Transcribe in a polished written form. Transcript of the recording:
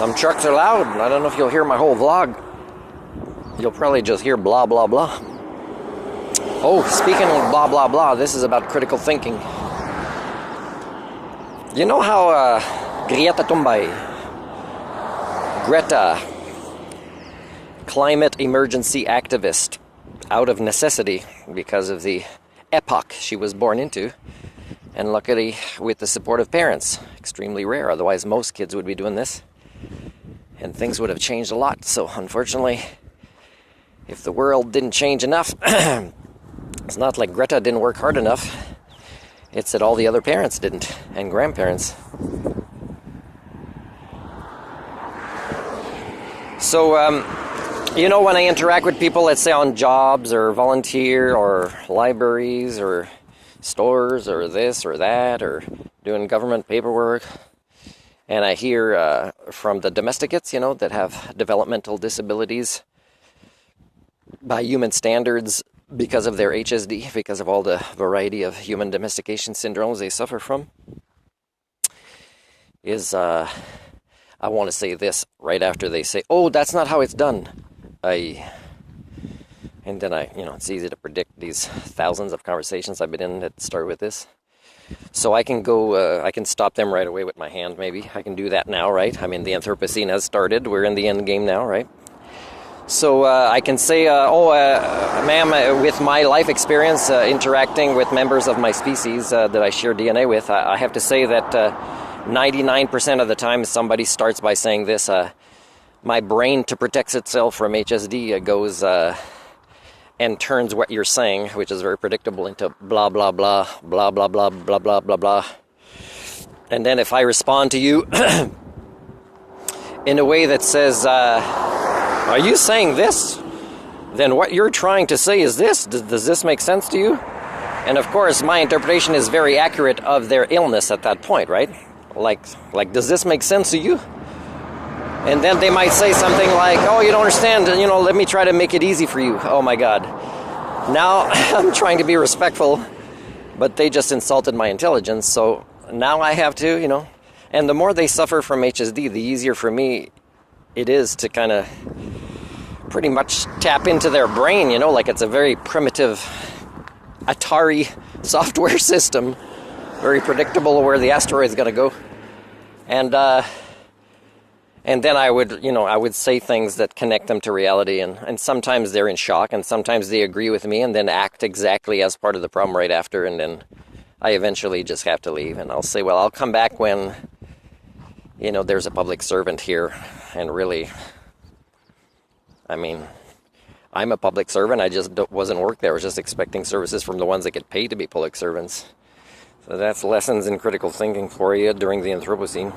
Some trucks are loud. I don't know if you'll hear my whole vlog. You'll probably just hear blah, blah, blah. Oh, speaking of blah, blah, blah, this is about critical thinking. You know how Greta, climate emergency activist, out of necessity because of the epoch she was born into, and luckily with the support of parents, extremely rare, otherwise most kids would be doing this, and things would have changed a lot. So unfortunately, if the world didn't change enough, it's not like Greta didn't work hard enough, it's that all the other parents didn't, and grandparents. So, you know, when I interact with people, let's say on jobs or volunteer or libraries or stores or this or that or doing government paperwork, and I hear from the domesticates, you know, that have developmental disabilities by human standards because of their HSD, because of all the variety of human domestication syndromes they suffer from, is, I want to say this right after they say, oh, that's not how it's done. And then it's easy to predict these thousands of conversations I've been in that start with this. So I can go, I can stop them right away with my hand, maybe. I can do that now, right? I mean, the Anthropocene has started. We're in the end game now, right? So I can say, ma'am, with my life experience interacting with members of my species that I share DNA with, I have to say that 99% of the time somebody starts by saying this. My brain, to protect itself from HSD, goes and turns what you're saying, which is very predictable, into blah, blah, blah, blah, blah, blah, blah, blah, blah, blah. And then if I respond to you in a way that says, are you saying this? Then what you're trying to say is this. Does this make sense to you? And of course, my interpretation is very accurate of their illness at that point, right? Like, does this make sense to you? And then they might say something like, oh, you don't understand, let me try to make it easy for you. Oh my God. Now I'm trying to be respectful, but they just insulted my intelligence. So now I have to, and the more they suffer from HSD, the easier for me it is to kind of pretty much tap into their brain, like it's a very primitive Atari software system, very predictable where the asteroid's going to go. And then I would say things that connect them to reality, and sometimes they're in shock, and sometimes they agree with me and then act exactly as part of the problem right after, and then I eventually just have to leave, and I'll say, well, I'll come back when, there's a public servant here, and really, I mean, I'm a public servant, I just wasn't work there, I was just expecting services from the ones that get paid to be public servants. So that's lessons in critical thinking for you during the Anthropocene.